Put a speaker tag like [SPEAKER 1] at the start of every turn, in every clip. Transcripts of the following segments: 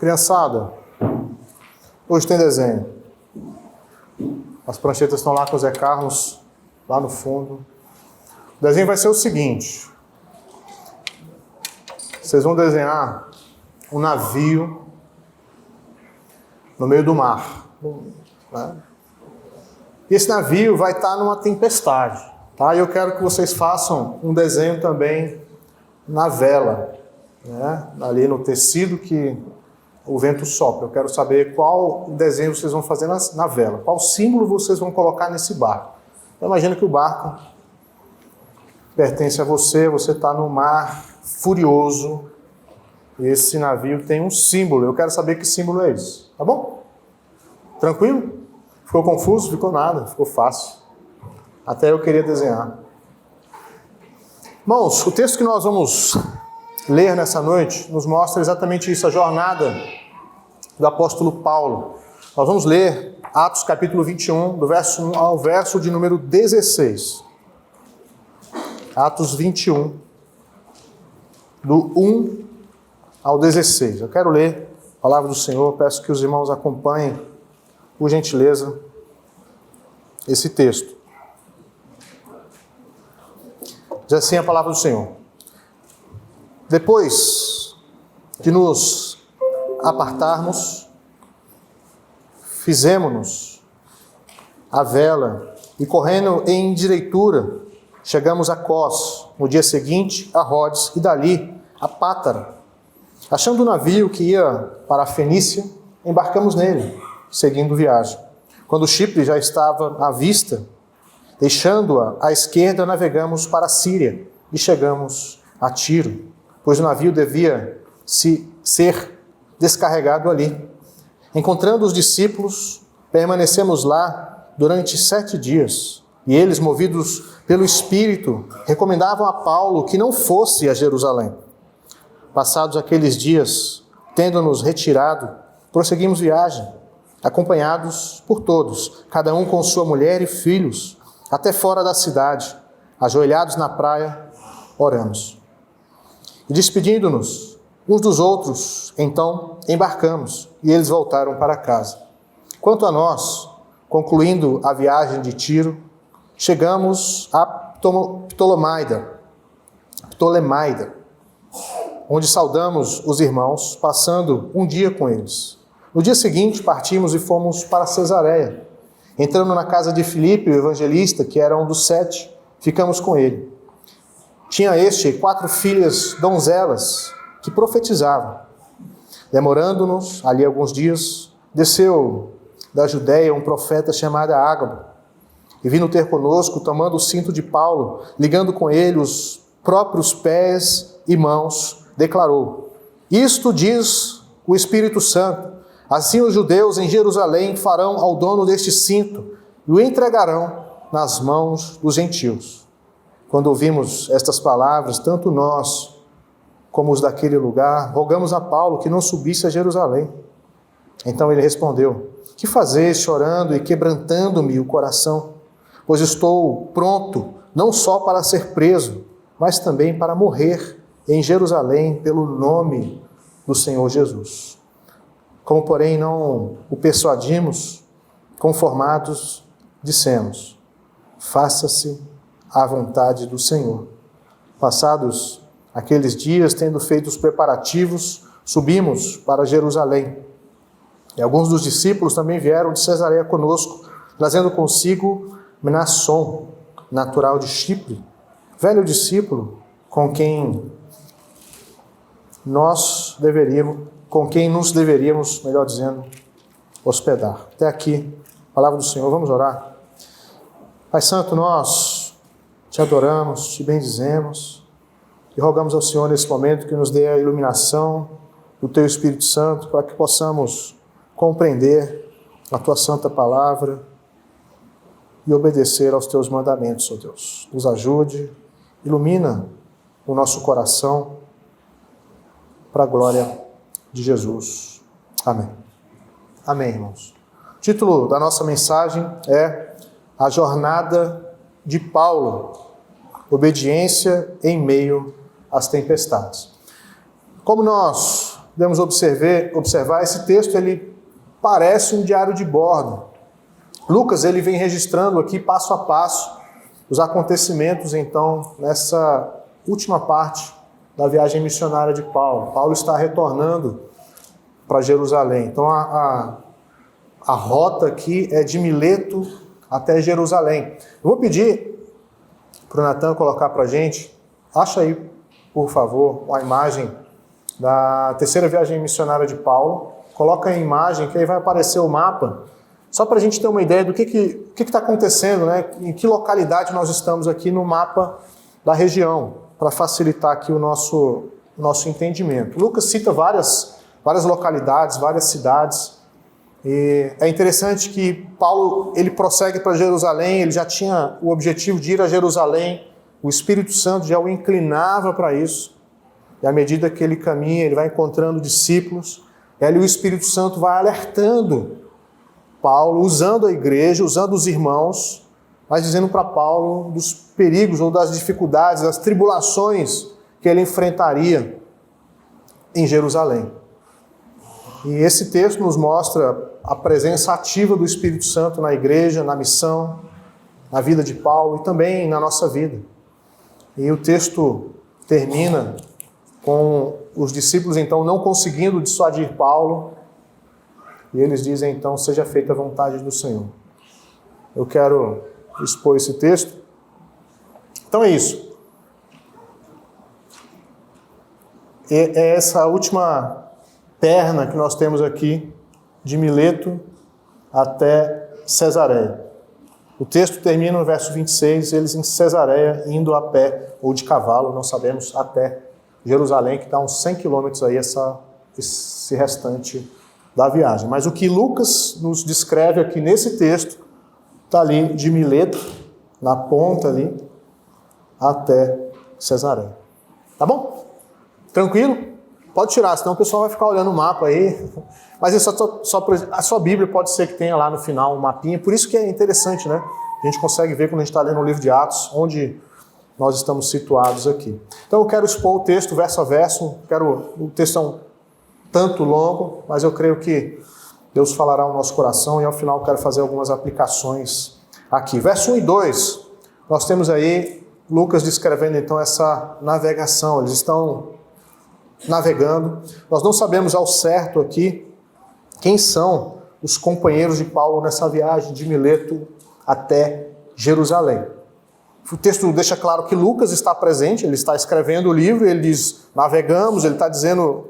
[SPEAKER 1] Criançada, hoje tem desenho. As pranchetas estão lá com o Zé Carlos, lá no fundo. O desenho vai ser o seguinte. Vocês vão desenhar um navio no meio do mar. Né? E esse navio vai estar numa tempestade. Tá? E eu quero que vocês façam um desenho também na vela. Né? Ali no tecido que o vento sopra. Eu quero saber qual desenho vocês vão fazer na vela. Qual símbolo vocês vão colocar nesse barco. Então, imagina que o barco pertence a você. Você está no mar furioso. E esse navio tem um símbolo. Eu quero saber que símbolo é esse. Tá bom? Tranquilo? Ficou confuso? Ficou nada. Ficou fácil. Até eu queria desenhar. Irmãos, o texto que nós vamos ler nessa noite nos mostra exatamente isso, a jornada do apóstolo Paulo. Nós vamos ler Atos capítulo 21, do verso 1 ao verso de número 16. Atos 21, do 1 ao 16. Eu quero ler a palavra do Senhor, peço que os irmãos acompanhem, por gentileza, esse texto. Diz assim a palavra do Senhor. Depois de nos apartarmos, fizemo-nos a vela e, correndo em direitura, chegamos a Cós, no dia seguinte a Rodes e dali a Pátara. Achando o navio que ia para a Fenícia, embarcamos nele, seguindo viagem. Quando Chipre já estava à vista, deixando-a à esquerda, navegamos para a Síria e chegamos a Tiro, pois o navio devia ser descarregado ali. Encontrando os discípulos, permanecemos lá durante 7 dias, e eles, movidos pelo Espírito, recomendavam a Paulo que não fosse a Jerusalém. Passados aqueles dias, tendo-nos retirado, prosseguimos viagem, acompanhados por todos, cada um com sua mulher e filhos, até fora da cidade, ajoelhados na praia, oramos. E despedindo-nos uns dos outros, então embarcamos, e eles voltaram para casa. Quanto a nós, concluindo a viagem de Tiro, chegamos a Ptolemaida, onde saudamos os irmãos, passando um dia com eles. No dia seguinte, partimos e fomos para Cesareia. Entrando na casa de Filipe, o evangelista, que era um dos 7, ficamos com ele. Tinha este 4 filhas donzelas que profetizavam. Demorando-nos ali alguns dias, desceu da Judéia um profeta chamado Ágabo, e vindo ter conosco, tomando o cinto de Paulo, ligando com ele os próprios pés e mãos, declarou: isto diz o Espírito Santo, assim os judeus em Jerusalém farão ao dono deste cinto e o entregarão nas mãos dos gentios. Quando ouvimos estas palavras, tanto nós como os daquele lugar, rogamos a Paulo que não subisse a Jerusalém. Então ele respondeu: que fazeis chorando e quebrantando-me o coração? Pois estou pronto não só para ser preso, mas também para morrer em Jerusalém pelo nome do Senhor Jesus. Como, porém, não o persuadimos, conformados, dissemos: faça-se a vontade do Senhor. Passados aqueles dias, tendo feito os preparativos, subimos para Jerusalém. E alguns dos discípulos também vieram de Cesareia conosco, trazendo consigo Mnasson, natural de Chipre, velho discípulo, com quem nos deveríamos, melhor dizendo, hospedar. Até aqui, palavra do Senhor. Vamos orar. Pai Santo, nós te adoramos, te bendizemos e rogamos ao Senhor nesse momento que nos dê a iluminação do Teu Espírito Santo para que possamos compreender a Tua santa palavra e obedecer aos Teus mandamentos, ó Deus. Nos ajude, ilumina o nosso coração para a glória de Jesus. Amém. Amém, irmãos. O título da nossa mensagem é A Jornada de Paulo, Obediência em meio às tempestades. Como nós podemos observar, esse texto ele parece um diário de bordo. Lucas ele vem registrando aqui passo a passo os acontecimentos, então, nessa última parte da viagem missionária de Paulo. Paulo está retornando para Jerusalém. Então, a rota aqui é de Mileto até Jerusalém. Eu vou pedir para o Natan colocar para a gente, acha aí, por favor, a imagem da terceira viagem missionária de Paulo. Coloca a imagem, que aí vai aparecer o mapa, só para a gente ter uma ideia do que está acontecendo, né? Em que localidade nós estamos aqui no mapa da região, para facilitar aqui o nosso entendimento. Lucas cita várias localidades, várias cidades, e é interessante que Paulo ele prossegue para Jerusalém, ele já tinha o objetivo de ir a Jerusalém, o Espírito Santo já o inclinava para isso, e à medida que ele caminha, ele vai encontrando discípulos, e ali o Espírito Santo vai alertando Paulo, usando a igreja, usando os irmãos, mas dizendo para Paulo dos perigos ou das dificuldades, das tribulações que ele enfrentaria em Jerusalém. E esse texto nos mostra a presença ativa do Espírito Santo na igreja, na missão, na vida de Paulo e também na nossa vida. E o texto termina com os discípulos, então, não conseguindo dissuadir Paulo, e eles dizem, então, seja feita a vontade do Senhor. Eu quero expor esse texto. Então é isso. É essa última perna que nós temos aqui, de Mileto até Cesareia. O texto termina no verso 26, eles em Cesareia, indo a pé ou de cavalo, não sabemos, até Jerusalém, que está uns 100 quilômetros aí, esse restante da viagem. Mas o que Lucas nos descreve aqui nesse texto, está ali de Mileto, na ponta ali, até Cesareia. Tá bom? Tranquilo? Pode tirar, senão o pessoal vai ficar olhando o mapa aí. Mas é a sua Bíblia pode ser que tenha lá no final um mapinha. Por isso que é interessante, né? A gente consegue ver quando a gente está lendo o livro de Atos, onde nós estamos situados aqui. Então eu quero expor o texto verso a verso. O texto é um tanto longo, mas eu creio que Deus falará ao nosso coração e ao final eu quero fazer algumas aplicações aqui. Verso 1 e 2, nós temos aí Lucas descrevendo então essa navegação. Eles estão navegando. Nós não sabemos ao certo aqui quem são os companheiros de Paulo nessa viagem de Mileto até Jerusalém. O texto deixa claro que Lucas está presente, ele está escrevendo o livro, ele diz, navegamos, ele está dizendo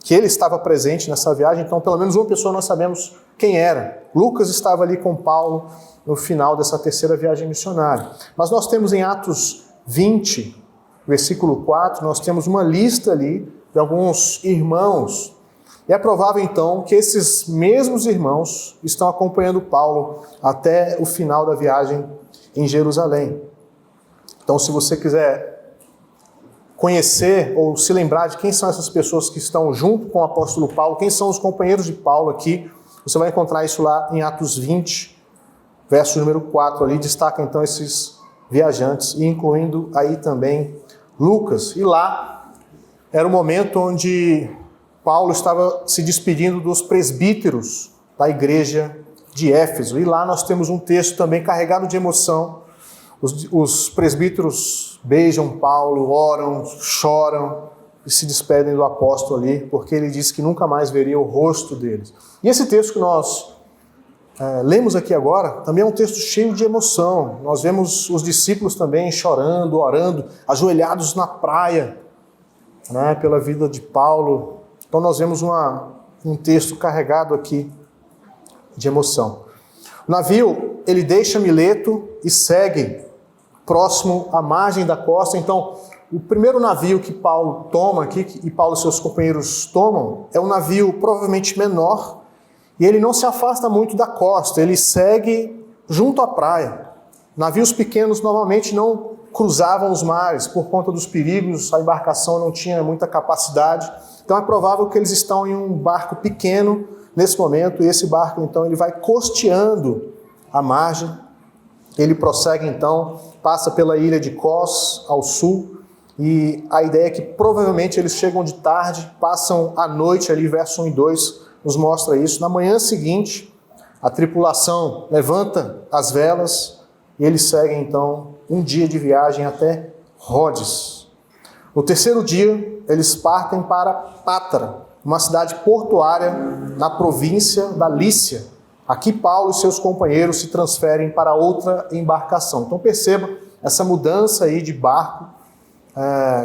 [SPEAKER 1] que ele estava presente nessa viagem, então pelo menos uma pessoa nós sabemos quem era. Lucas estava ali com Paulo no final dessa terceira viagem missionária. Mas nós temos em Atos 20, versículo 4, nós temos uma lista ali de alguns irmãos. E é provável então que esses mesmos irmãos estão acompanhando Paulo até o final da viagem em Jerusalém. Então, se você quiser conhecer ou se lembrar de quem são essas pessoas que estão junto com o apóstolo Paulo, quem são os companheiros de Paulo aqui, você vai encontrar isso lá em Atos 20, verso número 4, ali destaca então esses viajantes, e incluindo aí também Lucas. E lá era o momento onde Paulo estava se despedindo dos presbíteros da igreja de Éfeso. E lá nós temos um texto também carregado de emoção. Os presbíteros beijam Paulo, oram, choram e se despedem do apóstolo ali, porque ele disse que nunca mais veria o rosto deles. E esse texto que nós lemos aqui agora também é um texto cheio de emoção. Nós vemos os discípulos também chorando, orando, ajoelhados na praia, né, pela vida de Paulo. Então nós vemos um texto carregado aqui de emoção. O navio, ele deixa Mileto e segue próximo à margem da costa. Então, o primeiro navio que Paulo toma aqui, e Paulo e seus companheiros tomam, é um navio provavelmente menor, e ele não se afasta muito da costa, ele segue junto à praia. Navios pequenos normalmente não cruzavam os mares por conta dos perigos, a embarcação não tinha muita capacidade. Então é provável que eles estão em um barco pequeno nesse momento, e esse barco então ele vai costeando a margem. Ele prossegue então, passa pela ilha de Cos ao sul, e a ideia é que provavelmente eles chegam de tarde, passam a noite ali, verso 1 e 2 nos mostra isso. Na manhã seguinte, a tripulação levanta as velas e eles seguem então um dia de viagem até Rhodes. No terceiro dia, eles partem para Pátara, uma cidade portuária na província da Lícia. Aqui Paulo e seus companheiros se transferem para outra embarcação. Então perceba essa mudança aí de barco,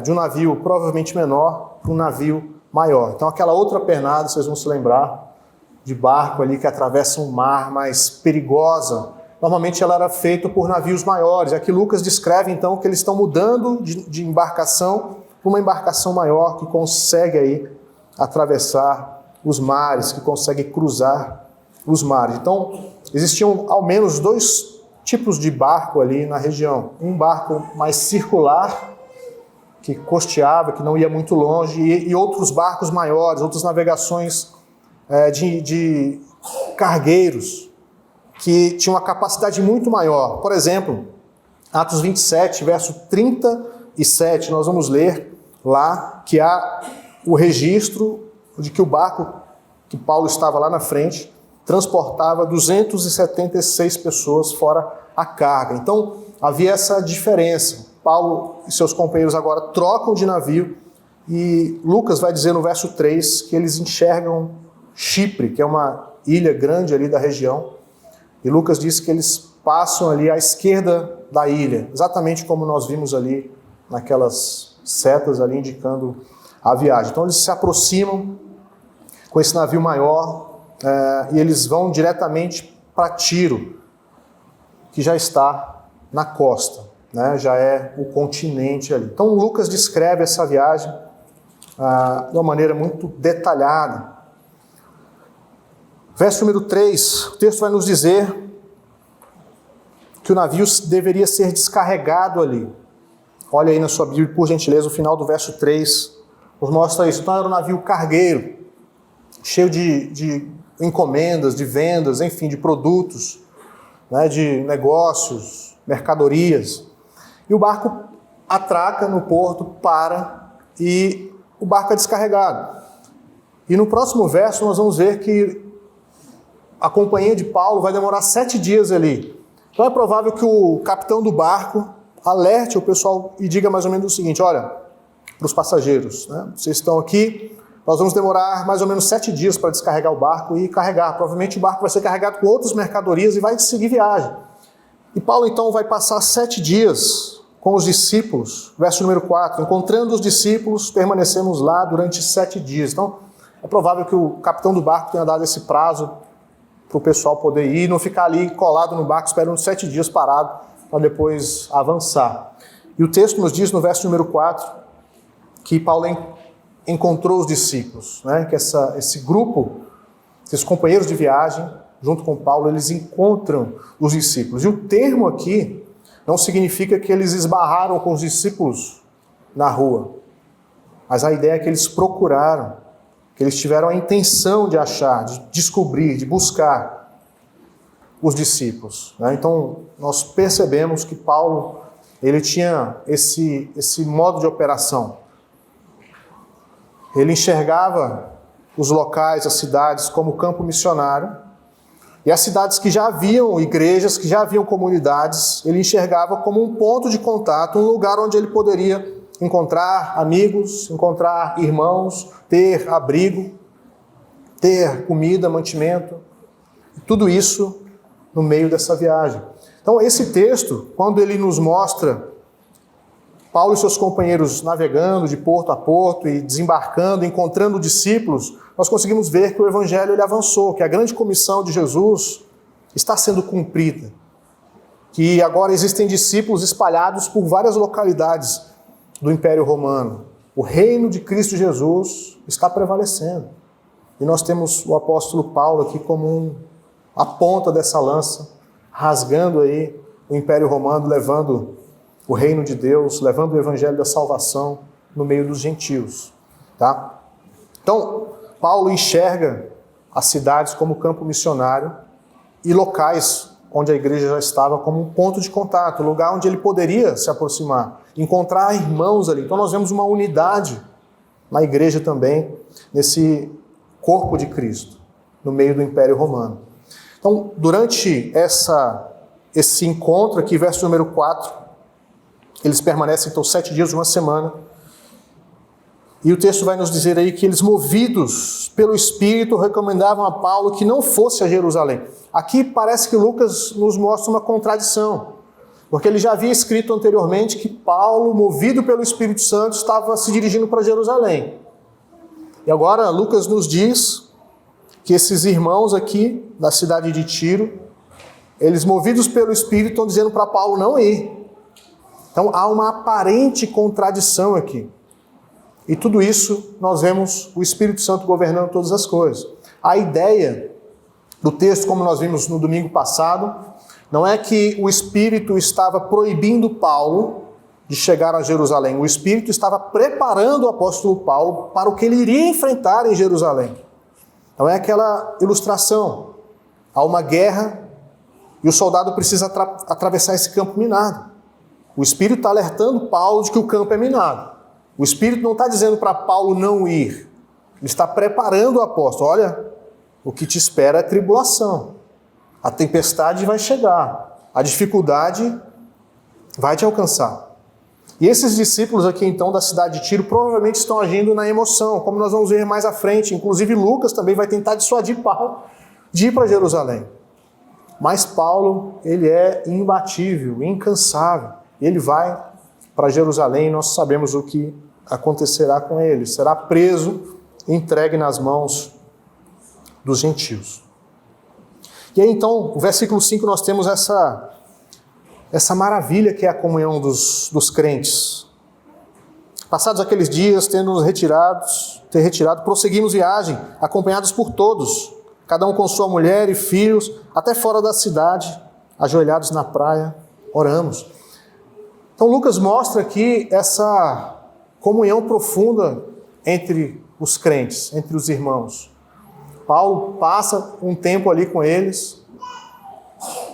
[SPEAKER 1] de um navio provavelmente menor para um navio maior. Então aquela outra pernada, vocês vão se lembrar, de barco ali que atravessa um mar mais perigosa. Normalmente ela era feita por navios maiores. Aqui Lucas descreve então que eles estão mudando de embarcação para uma embarcação maior que consegue aí atravessar os mares, que consegue cruzar os mares. Então existiam ao menos dois tipos de barco ali na região. Um barco mais circular, que costeava, que não ia muito longe, e outros barcos maiores, outras navegações de cargueiros, que tinham uma capacidade muito maior. Por exemplo, Atos 27, verso 37, nós vamos ler lá que há o registro de que o barco que Paulo estava lá na frente transportava 276 pessoas fora a carga. Então havia essa diferença. Paulo e seus companheiros agora trocam de navio e Lucas vai dizer no verso 3 que eles enxergam Chipre, que é uma ilha grande ali da região, e Lucas diz que eles passam ali à esquerda da ilha, exatamente como nós vimos ali naquelas setas ali indicando a viagem. Então eles se aproximam com esse navio maior e eles vão diretamente para Tiro, que já está na costa, né? Já é o continente ali. Então Lucas descreve essa viagem de uma maneira muito detalhada. Verso número 3, o texto vai nos dizer que o navio deveria ser descarregado ali. Olha aí na sua Bíblia, por gentileza, o final do verso 3 nos mostra isso. Então era um navio cargueiro, cheio de encomendas, de vendas, enfim, de produtos, né, de negócios, mercadorias. E o barco atraca no porto, para, e o barco é descarregado. E no próximo verso nós vamos ver que a companhia de Paulo vai demorar 7 dias ali. Então é provável que o capitão do barco alerte o pessoal e diga mais ou menos o seguinte: olha, para os passageiros, né, vocês estão aqui, nós vamos demorar mais ou menos 7 dias para descarregar o barco e carregar. Provavelmente o barco vai ser carregado com outras mercadorias e vai seguir viagem. E Paulo então vai passar 7 dias com os discípulos. Verso número 4, encontrando os discípulos, permanecemos lá durante 7 dias. Então é provável que o capitão do barco tenha dado esse prazo para o pessoal poder ir, não ficar ali colado no barco esperando 7 dias parado para depois avançar. E o texto nos diz no verso número 4 que Paulo encontrou os discípulos, né? Que esse grupo, esses companheiros de viagem, junto com Paulo, eles encontram os discípulos. E o termo aqui não significa que eles esbarraram com os discípulos na rua, mas a ideia é que eles procuraram, que eles tiveram a intenção de achar, de descobrir, de buscar os discípulos, né? Então, nós percebemos que Paulo, ele tinha esse modo de operação. Ele enxergava os locais, as cidades, como campo missionário, e as cidades que já haviam igrejas, que já haviam comunidades, ele enxergava como um ponto de contato, um lugar onde ele poderia encontrar amigos, encontrar irmãos, ter abrigo, ter comida, mantimento, tudo isso no meio dessa viagem. Então esse texto, quando ele nos mostra Paulo e seus companheiros navegando de porto a porto e desembarcando, encontrando discípulos, nós conseguimos ver que o evangelho ele avançou, que a grande comissão de Jesus está sendo cumprida, que agora existem discípulos espalhados por várias localidades do Império Romano. O reino de Cristo Jesus está prevalecendo. E nós temos o apóstolo Paulo aqui como a ponta dessa lança, rasgando aí o Império Romano, levando o reino de Deus, levando o evangelho da salvação no meio dos gentios. Tá? Então, Paulo enxerga as cidades como campo missionário e locais onde a igreja já estava como um ponto de contato, um lugar onde ele poderia se aproximar, encontrar irmãos ali. Então nós vemos uma unidade na igreja também, nesse corpo de Cristo, no meio do Império Romano. Então, durante esse encontro aqui, verso número 4, eles permanecem então 7 dias, uma semana, e o texto vai nos dizer aí que eles, movidos pelo Espírito, recomendavam a Paulo que não fosse a Jerusalém. Aqui parece que Lucas nos mostra uma contradição, porque ele já havia escrito anteriormente que Paulo, movido pelo Espírito Santo, estava se dirigindo para Jerusalém. E agora Lucas nos diz que esses irmãos aqui da cidade de Tiro, eles, movidos pelo Espírito, estão dizendo para Paulo não ir. Então há uma aparente contradição aqui. E tudo isso nós vemos o Espírito Santo governando todas as coisas. A ideia do texto, como nós vimos no domingo passado, não é que o Espírito estava proibindo Paulo de chegar a Jerusalém. O Espírito estava preparando o apóstolo Paulo para o que ele iria enfrentar em Jerusalém. Então é aquela ilustração. Há uma guerra e o soldado precisa atravessar esse campo minado. O Espírito está alertando Paulo de que o campo é minado. O Espírito não está dizendo para Paulo não ir. Ele está preparando o apóstolo. Olha, o que te espera é tribulação. A tempestade vai chegar. A dificuldade vai te alcançar. E esses discípulos aqui, então, da cidade de Tiro, provavelmente estão agindo na emoção, como nós vamos ver mais à frente. Inclusive, Lucas também vai tentar dissuadir Paulo de ir para Jerusalém. Mas Paulo, ele é imbatível, incansável. Ele vai para Jerusalém e nós sabemos o que acontecerá com ele. Será preso e entregue nas mãos dos gentios. E aí, então, no versículo 5, nós temos essa maravilha que é a comunhão dos crentes. Passados aqueles dias, tendo nos retirado, prosseguimos viagem, acompanhados por todos, cada um com sua mulher e filhos, até fora da cidade, ajoelhados na praia, oramos. Então Lucas mostra aqui essa comunhão profunda entre os crentes, entre os irmãos. Paulo passa um tempo ali com eles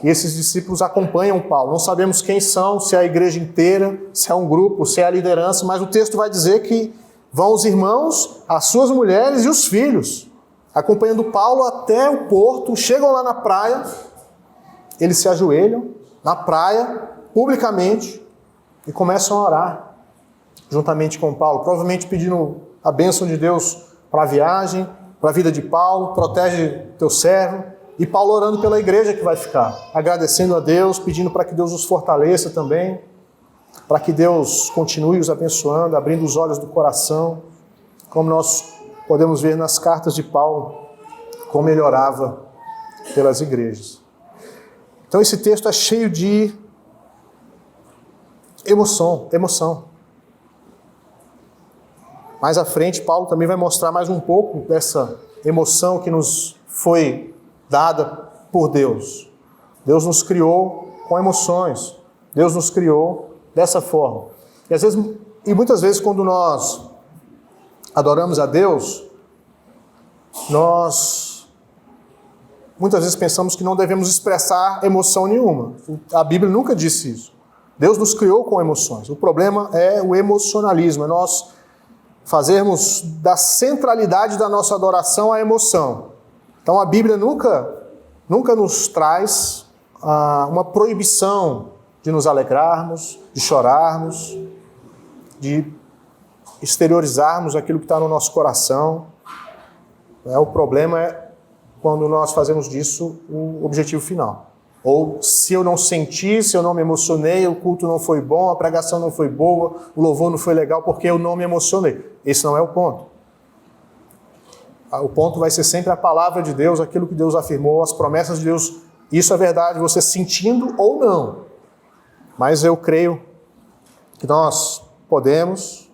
[SPEAKER 1] e esses discípulos acompanham Paulo. Não sabemos quem são, se é a igreja inteira, se é um grupo, se é a liderança, mas o texto vai dizer que vão os irmãos, as suas mulheres e os filhos, acompanhando Paulo até o porto, chegam lá na praia, eles se ajoelham na praia, publicamente, e começam a orar juntamente com Paulo, provavelmente pedindo a bênção de Deus para a viagem, para a vida de Paulo, protege teu servo, e Paulo orando pela igreja que vai ficar, agradecendo a Deus, pedindo para que Deus os fortaleça também, para que Deus continue os abençoando, abrindo os olhos do coração, como nós podemos ver nas cartas de Paulo, como ele orava pelas igrejas. Então esse texto é cheio de emoção. Mais à frente, Paulo também vai mostrar mais um pouco dessa emoção que nos foi dada por Deus. Deus nos criou com emoções. Deus nos criou dessa forma. E muitas vezes quando nós adoramos a Deus, nós muitas vezes pensamos que não devemos expressar emoção nenhuma. A Bíblia nunca disse isso. Deus nos criou com emoções. O problema é o emocionalismo, é nós fazermos da centralidade da nossa adoração a emoção. Então a Bíblia nunca nos traz uma proibição de nos alegrarmos, de chorarmos, de exteriorizarmos aquilo que está no nosso coração. O problema é quando nós fazemos disso o objetivo final. Ou se eu não senti, se eu não me emocionei, o culto não foi bom, a pregação não foi boa, o louvor não foi legal porque eu não me emocionei. Esse não é o ponto. O ponto vai ser sempre a palavra de Deus, aquilo que Deus afirmou, as promessas de Deus. Isso é verdade, você sentindo ou não. Mas eu creio que nós podemos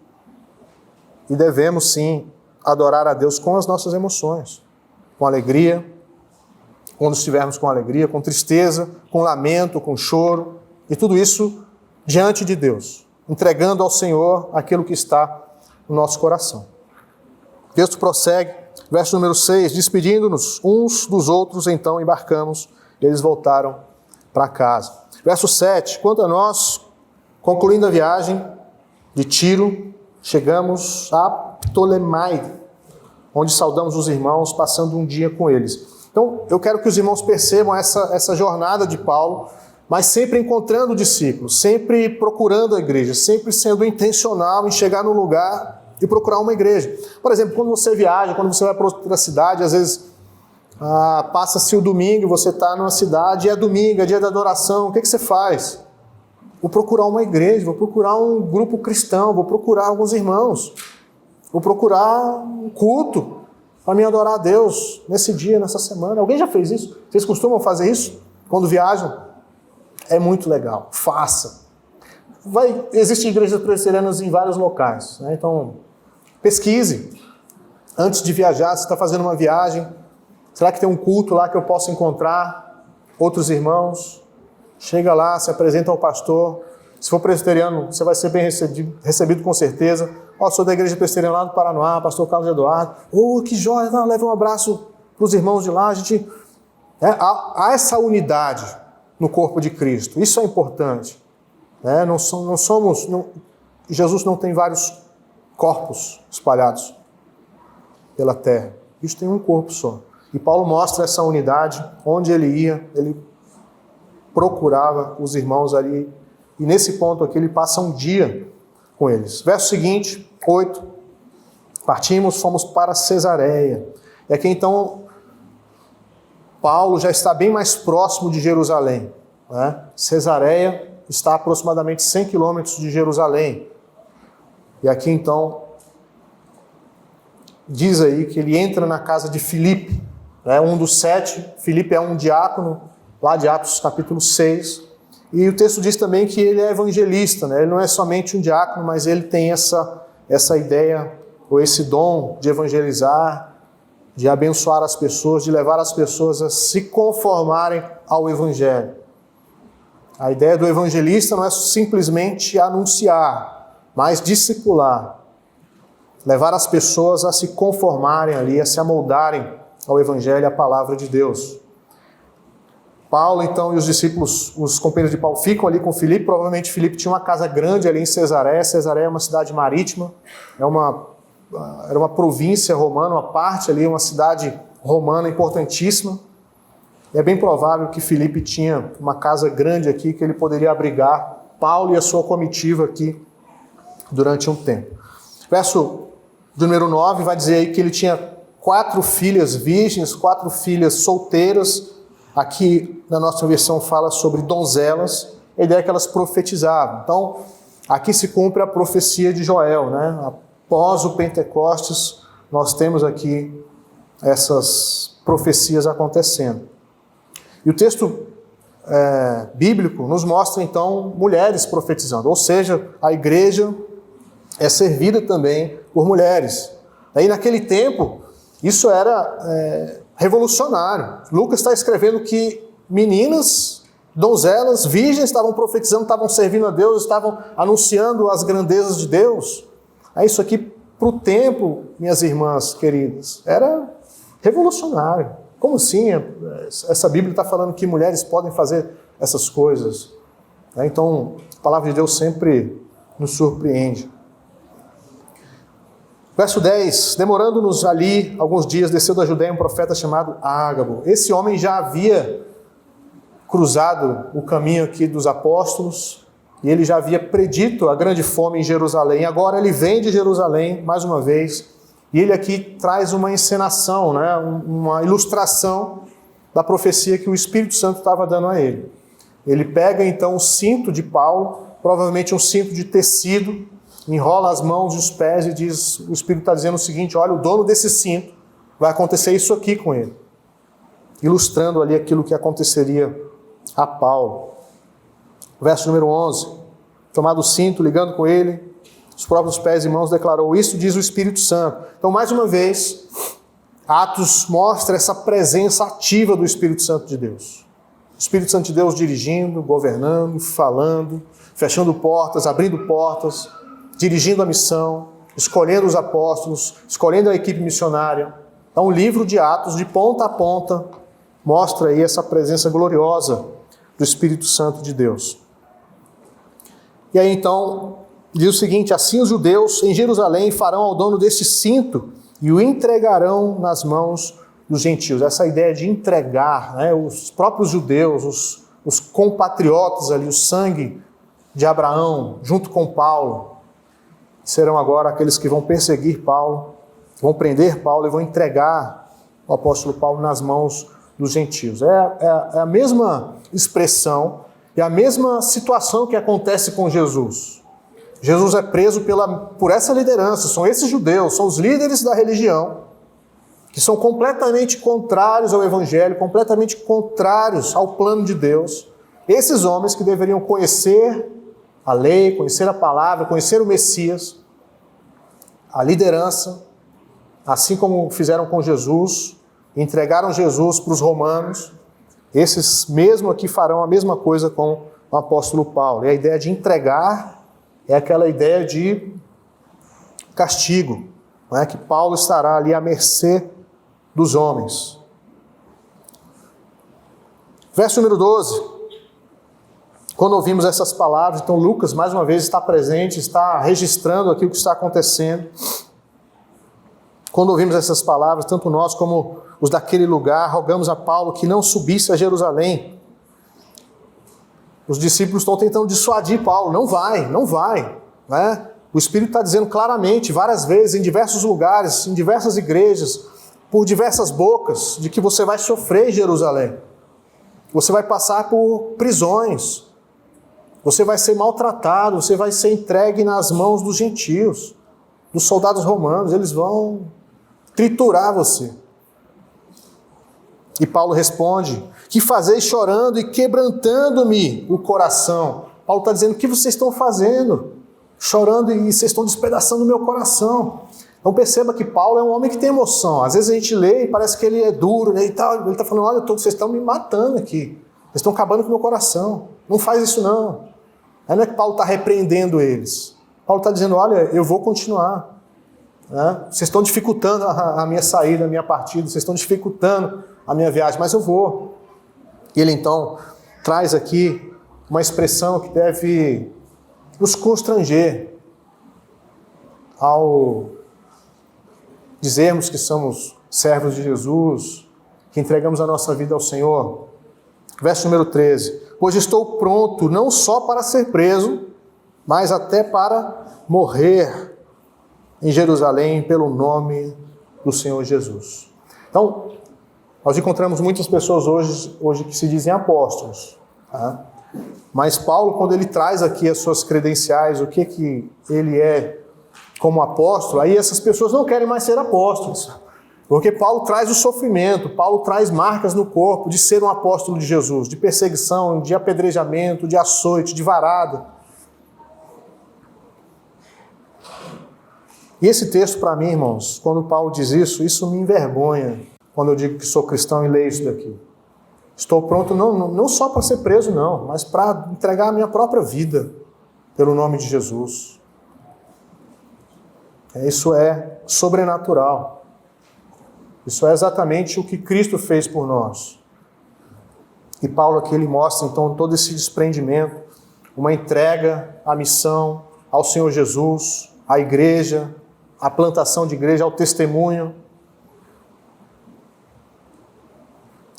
[SPEAKER 1] e devemos sim adorar a Deus com as nossas emoções, com alegria, quando estivermos com alegria, com tristeza, com lamento, com choro, e tudo isso diante de Deus, entregando ao Senhor aquilo que está no nosso coração. O texto prossegue, verso número 6, despedindo-nos uns dos outros, então embarcamos, e eles voltaram para casa. Verso 7, quanto a nós, concluindo a viagem de Tiro, chegamos a Ptolemai, onde saudamos os irmãos, passando um dia com eles. Então, eu quero que os irmãos percebam essa jornada de Paulo, mas sempre encontrando discípulos, sempre procurando a igreja, sempre sendo intencional em chegar no lugar e procurar uma igreja. Por exemplo, quando você viaja, quando você vai para outra cidade, às vezes passa-se o domingo, você está numa cidade, e é domingo, é dia da adoração, o que você faz? Vou procurar uma igreja, vou procurar um grupo cristão, vou procurar alguns irmãos, vou procurar um culto para me adorar a Deus nesse dia, nessa semana. Alguém já fez isso? Vocês costumam fazer isso quando viajam? É muito legal, faça. Existem igrejas presbiterianas em vários locais, né? Então, pesquise. Antes de viajar, você está fazendo uma viagem, será que tem um culto lá que eu possa encontrar outros irmãos? Chega lá, se apresenta ao pastor. Se for presbiteriano, você vai ser bem recebido com certeza. Sou da igreja presbiteriana lá do Paraná, pastor Carlos Eduardo. Que joia, leva um abraço para os irmãos de lá. Há essa unidade no corpo de Cristo. Isso é importante. Jesus não tem vários corpos espalhados pela terra. Isso tem um corpo só. E Paulo mostra essa unidade, onde ele ia, ele procurava os irmãos ali. E nesse ponto aqui ele passa um dia com eles. Verso seguinte, 8. Partimos, fomos para Cesareia. E aqui então, Paulo já está bem mais próximo de Jerusalém. Né? Cesareia está a aproximadamente 100 quilômetros de Jerusalém. E aqui então, diz aí que ele entra na casa de Filipe, né? Um dos 7. Filipe é um diácono, lá de Atos capítulo 6. E o texto diz também que ele é evangelista, né? Ele não é somente um diácono, mas ele tem essa ideia, ou esse dom de evangelizar, de abençoar as pessoas, de levar as pessoas a se conformarem ao evangelho. A ideia do evangelista não é simplesmente anunciar, mas discipular. Levar as pessoas a se conformarem ali, a se amoldarem ao evangelho, à palavra de Deus. Paulo, então, e os discípulos, os companheiros de Paulo, ficam ali com Filipe. Provavelmente Filipe tinha uma casa grande ali em Cesareia. Cesareia é uma cidade marítima, era uma província romana, uma parte ali, uma cidade romana importantíssima. E é bem provável que Filipe tinha uma casa grande aqui, que ele poderia abrigar Paulo e a sua comitiva aqui durante um tempo. Verso do número 9 vai dizer aí que ele tinha 4 filhas virgens, 4 filhas solteiras. Aqui na nossa versão fala sobre donzelas, a ideia é que elas profetizavam. Então, aqui se cumpre a profecia de Joel, né? Após o Pentecostes, nós temos aqui essas profecias acontecendo. E o texto bíblico nos mostra, então, mulheres profetizando, ou seja, a igreja é servida também por mulheres. Aí, naquele tempo, isso era revolucionário. Lucas está escrevendo que meninas, donzelas, virgens estavam profetizando, estavam servindo a Deus, estavam anunciando as grandezas de Deus. Isso aqui, para o tempo, minhas irmãs queridas, era revolucionário. Como assim? Essa Bíblia está falando que mulheres podem fazer essas coisas. Então, a palavra de Deus sempre nos surpreende. Verso 10, demorando-nos ali alguns dias, desceu da Judéia um profeta chamado Ágabo. Esse homem já havia cruzado o caminho aqui dos apóstolos, e ele já havia predito a grande fome em Jerusalém. Agora ele vem de Jerusalém, mais uma vez, e ele aqui traz uma encenação, né? Uma ilustração da profecia que o Espírito Santo estava dando a ele. Ele pega então o cinto de Paulo, provavelmente um cinto de tecido, enrola as mãos e os pés e diz, o Espírito está dizendo o seguinte: olha, o dono desse cinto, vai acontecer isso aqui com ele. Ilustrando ali aquilo que aconteceria a Paulo. Verso número 11. Tomado o cinto, ligando com ele, os próprios pés e mãos, declarou: isso diz o Espírito Santo. Então, mais uma vez, Atos mostra essa presença ativa do Espírito Santo de Deus. O Espírito Santo de Deus dirigindo, governando, falando, fechando portas, abrindo portas, dirigindo a missão, escolhendo os apóstolos, escolhendo a equipe missionária. Então, o livro de Atos, de ponta a ponta, mostra aí essa presença gloriosa do Espírito Santo de Deus. E aí então, diz o seguinte: assim os judeus em Jerusalém farão ao dono deste cinto e o entregarão nas mãos dos gentios. Essa ideia de entregar, né, os próprios judeus, os compatriotas ali, o sangue de Abraão, junto com Paulo, serão agora aqueles que vão perseguir Paulo, vão prender Paulo e vão entregar o apóstolo Paulo nas mãos dos gentios. É a mesma expressão e a mesma situação que acontece com Jesus. Jesus é preso por essa liderança, são esses judeus, são os líderes da religião, que são completamente contrários ao Evangelho, completamente contrários ao plano de Deus. Esses homens que deveriam conhecer a lei, conhecer a palavra, conhecer o Messias, a liderança, assim como fizeram com Jesus, entregaram Jesus para os romanos, esses mesmo aqui farão a mesma coisa com o apóstolo Paulo. E a ideia de entregar é aquela ideia de castigo, não é? Que Paulo estará ali à mercê dos homens. Verso número 12. Quando ouvimos essas palavras, então Lucas mais uma vez está presente, está registrando aqui o que está acontecendo. Quando ouvimos essas palavras, tanto nós como os daquele lugar, rogamos a Paulo que não subisse a Jerusalém. Os discípulos estão tentando dissuadir Paulo: não vai, né? O Espírito está dizendo claramente, várias vezes, em diversos lugares, em diversas igrejas, por diversas bocas, de que você vai sofrer em Jerusalém. Você vai passar por prisões. Você vai ser maltratado, você vai ser entregue nas mãos dos gentios, dos soldados romanos. Eles vão triturar você. E Paulo responde: que fazeis chorando e quebrantando-me o coração? Paulo está dizendo: o que vocês estão fazendo? Chorando e vocês estão despedaçando o meu coração. Então perceba que Paulo é um homem que tem emoção. Às vezes a gente lê e parece que ele é duro, né, e tal. Ele está falando: olha, todos vocês estão me matando aqui. Vocês estão acabando com o meu coração. Não faz isso não. Aí não é que Paulo está repreendendo eles. Paulo está dizendo: olha, eu vou continuar. Né? Vocês estão dificultando a minha saída, a minha partida. Vocês estão dificultando a minha viagem, mas eu vou. E ele então traz aqui uma expressão que deve nos constranger ao dizermos que somos servos de Jesus, que entregamos a nossa vida ao Senhor. Verso número 13: pois estou pronto não só para ser preso, mas até para morrer em Jerusalém pelo nome do Senhor Jesus. Então, nós encontramos muitas pessoas hoje que se dizem apóstolos, tá? Mas Paulo, quando ele traz aqui as suas credenciais, o que ele é como apóstolo, aí essas pessoas não querem mais ser apóstolos. Porque Paulo traz o sofrimento, Paulo traz marcas no corpo de ser um apóstolo de Jesus, de perseguição, de apedrejamento, de açoite, de varada. E esse texto, para mim, irmãos, quando Paulo diz isso me envergonha quando eu digo que sou cristão e leio isso daqui. Estou pronto não só para ser preso, não, mas para entregar a minha própria vida pelo nome de Jesus. Isso é sobrenatural. Isso é exatamente o que Cristo fez por nós. E Paulo aqui ele mostra então todo esse desprendimento, uma entrega à missão, ao Senhor Jesus, à igreja, à plantação de igreja, ao testemunho.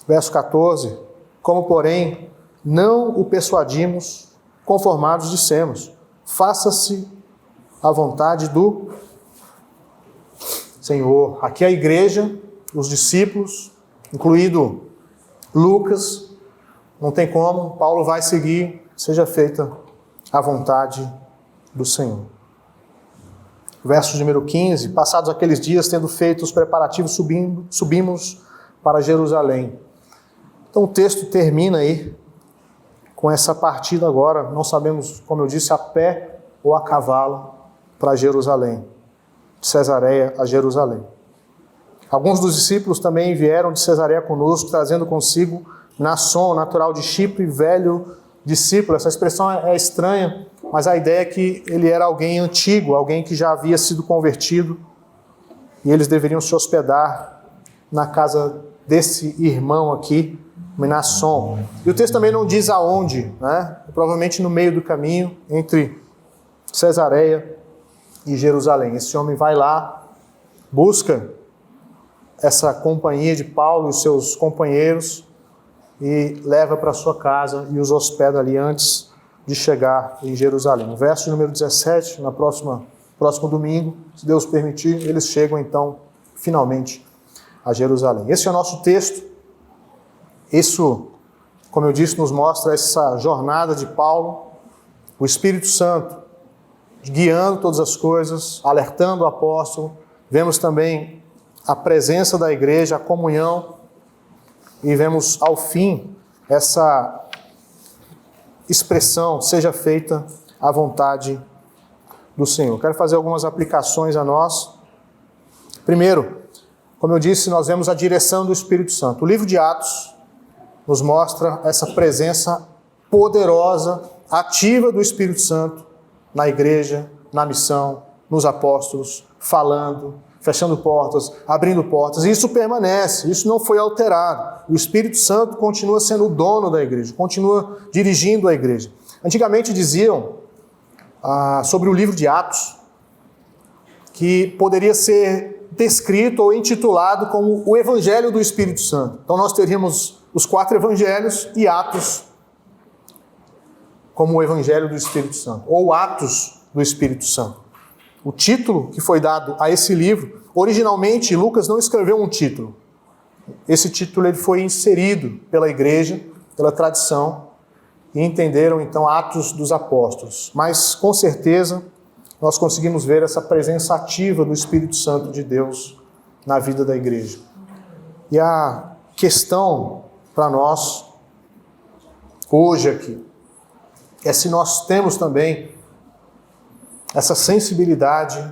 [SPEAKER 1] Verso 14: como porém não o persuadimos, conformados dissemos: faça-se a vontade do Senhor. Aqui a igreja, os discípulos, incluído Lucas, não tem como, Paulo vai seguir: seja feita a vontade do Senhor. Verso número 15: passados aqueles dias, tendo feito os preparativos, subimos para Jerusalém. Então o texto termina aí com essa partida agora, não sabemos, como eu disse, a pé ou a cavalo para Jerusalém, de Cesareia a Jerusalém. Alguns dos discípulos também vieram de Cesareia conosco, trazendo consigo Nasson, natural de Chipre, velho discípulo. Essa expressão é estranha, mas a ideia é que ele era alguém antigo, alguém que já havia sido convertido, e eles deveriam se hospedar na casa desse irmão aqui, Menasson. E o texto também não diz aonde, né? Provavelmente no meio do caminho, entre Cesareia e Jerusalém. Esse homem vai lá, busca essa companhia de Paulo e seus companheiros e leva para sua casa e os hospeda ali antes de chegar em Jerusalém. No verso número 17, próximo domingo, se Deus permitir, eles chegam então finalmente a Jerusalém. Esse é o nosso texto. Isso, como eu disse, nos mostra essa jornada de Paulo, o Espírito Santo guiando todas as coisas, alertando o apóstolo. Vemos também a presença da igreja, a comunhão, e vemos ao fim essa expressão, seja feita a vontade do Senhor. Quero fazer algumas aplicações a nós. Primeiro, como eu disse, nós vemos a direção do Espírito Santo. O livro de Atos nos mostra essa presença poderosa, ativa do Espírito Santo na igreja, na missão, nos apóstolos, falando, fechando portas, abrindo portas. E isso permanece, isso não foi alterado. O Espírito Santo continua sendo o dono da igreja, continua dirigindo a igreja. Antigamente diziam sobre o livro de Atos que poderia ser descrito ou intitulado como o Evangelho do Espírito Santo. Então nós teríamos os 4 evangelhos e Atos como o Evangelho do Espírito Santo, ou Atos do Espírito Santo. O título que foi dado a esse livro, originalmente Lucas não escreveu um título. Esse título ele foi inserido pela igreja, pela tradição, e entenderam então Atos dos Apóstolos. Mas com certeza nós conseguimos ver essa presença ativa do Espírito Santo de Deus na vida da igreja. E a questão para nós hoje aqui é se nós temos também essa sensibilidade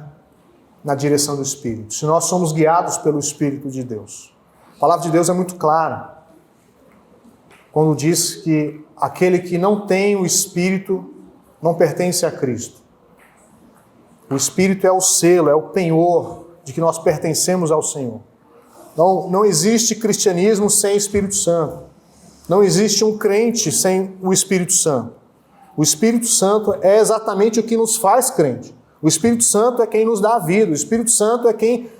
[SPEAKER 1] na direção do Espírito, se nós somos guiados pelo Espírito de Deus. A palavra de Deus é muito clara quando diz que aquele que não tem o Espírito não pertence a Cristo. O Espírito é o selo, é o penhor de que nós pertencemos ao Senhor. Não existe cristianismo sem Espírito Santo. Não existe um crente sem o Espírito Santo. O Espírito Santo é exatamente o que nos faz crente. O Espírito Santo é quem nos dá a vida. O Espírito Santo é quem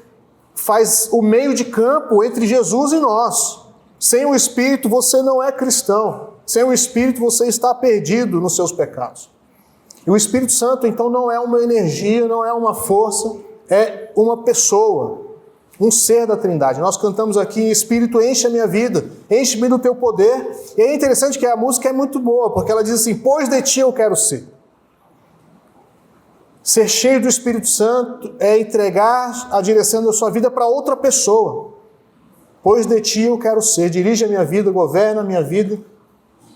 [SPEAKER 1] faz o meio de campo entre Jesus e nós. Sem o Espírito você não é cristão. Sem o Espírito você está perdido nos seus pecados. E o Espírito Santo então não é uma energia, não é uma força, é uma pessoa, um ser da Trindade. Nós cantamos aqui, Espírito, enche a minha vida, enche-me do teu poder. E é interessante que a música é muito boa, porque ela diz assim, pois de ti eu quero ser. Ser cheio do Espírito Santo é entregar a direção da sua vida para outra pessoa. Pois de ti eu quero ser, dirige a minha vida, governa a minha vida.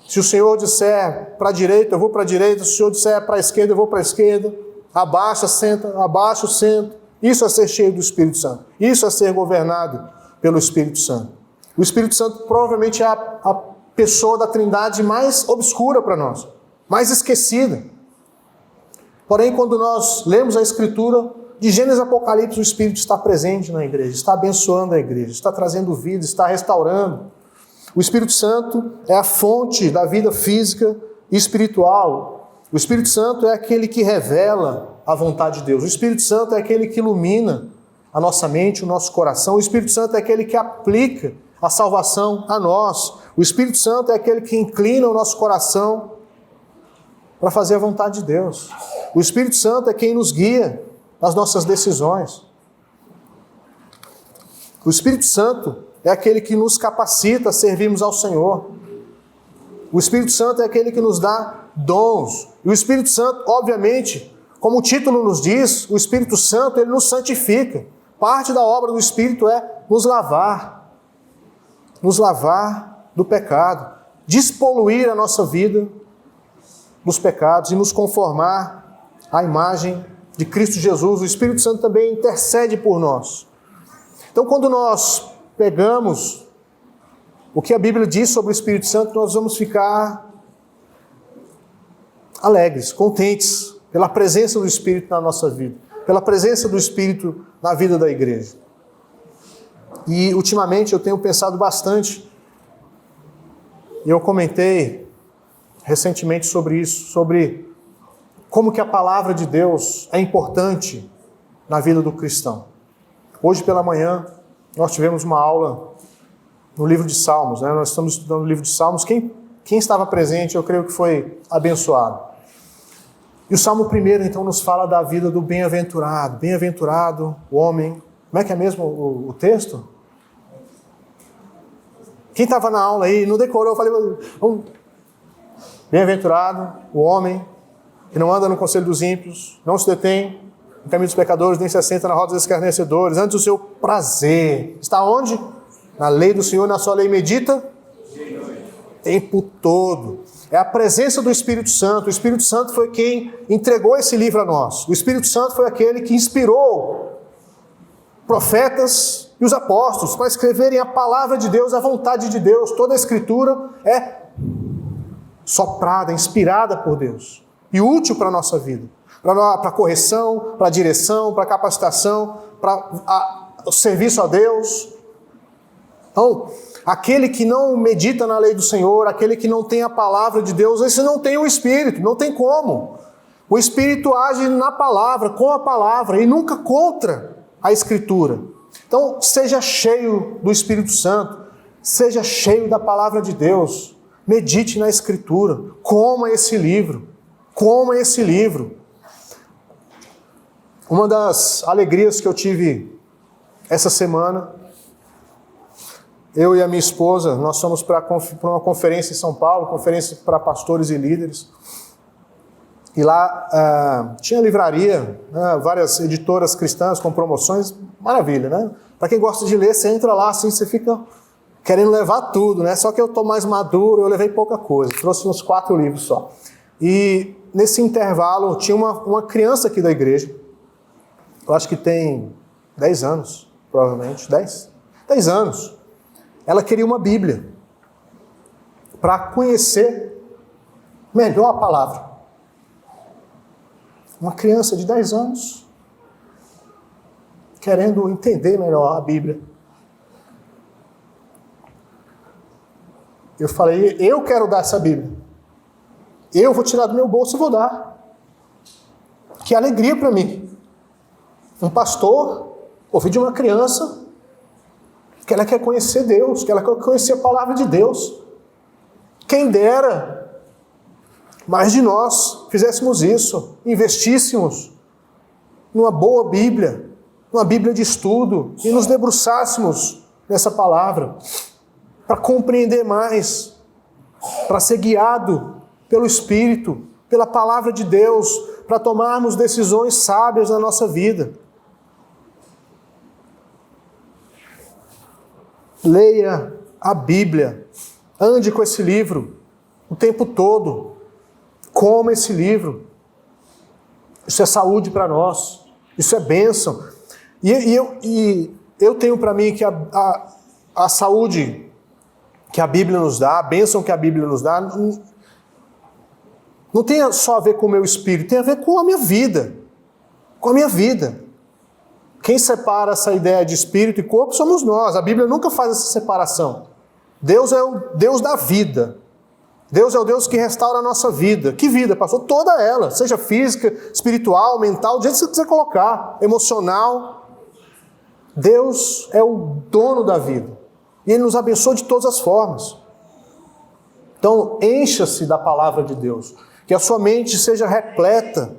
[SPEAKER 1] Se o Senhor disser para a direita, eu vou para a direita. Se o Senhor disser para a esquerda, eu vou para a esquerda. Abaixa, senta, abaixo, senta. Isso é ser cheio do Espírito Santo. Isso é ser governado pelo Espírito Santo. O Espírito Santo provavelmente é a pessoa da Trindade mais obscura para nós, mais esquecida. Porém, quando nós lemos a Escritura, de Gênesis a Apocalipse, o Espírito está presente na igreja, está abençoando a igreja, está trazendo vida, está restaurando. O Espírito Santo é a fonte da vida física e espiritual. O Espírito Santo é aquele que revela a vontade de Deus. O Espírito Santo é aquele que ilumina a nossa mente, o nosso coração. O Espírito Santo é aquele que aplica a salvação a nós. O Espírito Santo é aquele que inclina o nosso coração para fazer a vontade de Deus. O Espírito Santo é quem nos guia nas nossas decisões. O Espírito Santo é aquele que nos capacita a servirmos ao Senhor. O Espírito Santo é aquele que nos dá dons. E o Espírito Santo, obviamente, como o título nos diz, o Espírito Santo, ele nos santifica. Parte da obra do Espírito é nos lavar do pecado, despoluir a nossa vida dos pecados e nos conformar à imagem de Cristo Jesus. O Espírito Santo também intercede por nós. Então, quando nós pegamos o que a Bíblia diz sobre o Espírito Santo, nós vamos ficar alegres, contentes pela presença do Espírito na nossa vida, pela presença do Espírito na vida da igreja. E ultimamente eu tenho pensado bastante E eu comentei recentemente sobre isso, sobre como que a palavra de Deus é importante na vida do cristão. Hoje pela manhã, nós tivemos uma aula no livro de Salmos, né? Nós estamos estudando o livro de Salmos. Quem estava presente, eu creio que foi abençoado. E o Salmo 1, então, nos fala da vida do bem-aventurado. Bem-aventurado o homem. Como é que é mesmo o texto? Quem estava na aula aí, não decorou, eu falei, bem-aventurado o homem que não anda no conselho dos ímpios, não se detém no caminho dos pecadores, nem se assenta na roda dos escarnecedores. Antes o seu prazer está onde? Na lei do Senhor, na sua lei medita o tempo todo. É a presença do Espírito Santo. O Espírito Santo foi quem entregou esse livro a nós. O Espírito Santo foi aquele que inspirou profetas e os apóstolos para escreverem a palavra de Deus, a vontade de Deus. Toda a Escritura é soprada, inspirada por Deus e útil para a nossa vida. Para correção, para direção, para capacitação, para o serviço a Deus. Então, aquele que não medita na lei do Senhor, aquele que não tem a palavra de Deus, esse não tem o Espírito, não tem como. O Espírito age na palavra, com a palavra, e nunca contra a Escritura. Então, seja cheio do Espírito Santo, seja cheio da palavra de Deus, medite na Escritura, coma esse livro, coma esse livro. Uma das alegrias que eu tive essa semana, eu e a minha esposa, nós fomos para uma conferência em São Paulo, conferência para pastores e líderes. E lá tinha livraria, né, várias editoras cristãs com promoções, maravilha, né? Para quem gosta de ler, você entra lá, assim, você fica querendo levar tudo, né? Só que eu estou mais maduro, eu levei pouca coisa, trouxe uns 4 livros só. E nesse intervalo tinha uma criança aqui da igreja, eu acho que tem 10 anos, provavelmente, 10 anos. Ela queria uma Bíblia para conhecer melhor a palavra. Uma criança de 10 anos querendo entender melhor a Bíblia. Eu falei, eu quero dar essa Bíblia. Eu vou tirar do meu bolso e vou dar. Que alegria para mim. Um pastor ouvir de uma criança que ela quer conhecer Deus, que ela quer conhecer a palavra de Deus. Quem dera mais de nós fizéssemos isso, investíssemos numa boa Bíblia, numa Bíblia de estudo, e nos debruçássemos nessa palavra, para compreender mais, para ser guiado pelo Espírito, pela palavra de Deus, para tomarmos decisões sábias na nossa vida. Leia a Bíblia, ande com esse livro o tempo todo, coma esse livro. Isso é saúde para nós, isso é bênção. E eu tenho para mim que a saúde que a Bíblia nos dá, a bênção que a Bíblia nos dá, não tem só a ver com o meu espírito, tem a ver com a minha vida. Com a minha vida. Quem separa essa ideia de espírito e corpo somos nós. A Bíblia nunca faz essa separação. Deus é o Deus da vida. Deus é o Deus que restaura a nossa vida. Que vida, pastor? Toda ela. Seja física, espiritual, mental, do jeito que você quiser colocar. Emocional. Deus é o dono da vida. E Ele nos abençoa de todas as formas. Então, encha-se da palavra de Deus. Que a sua mente seja repleta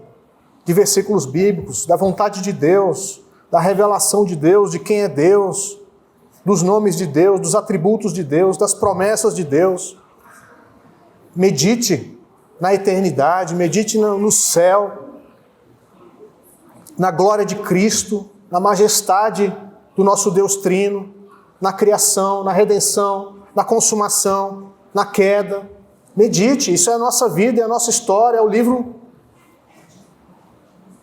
[SPEAKER 1] de versículos bíblicos, da vontade de Deus, da revelação de Deus, de quem é Deus, dos nomes de Deus, dos atributos de Deus, das promessas de Deus. Medite na eternidade, medite no céu, na glória de Cristo, na majestade do nosso Deus Trino, na criação, na redenção, na consumação, na queda. Medite, isso é a nossa vida, é a nossa história, é o livro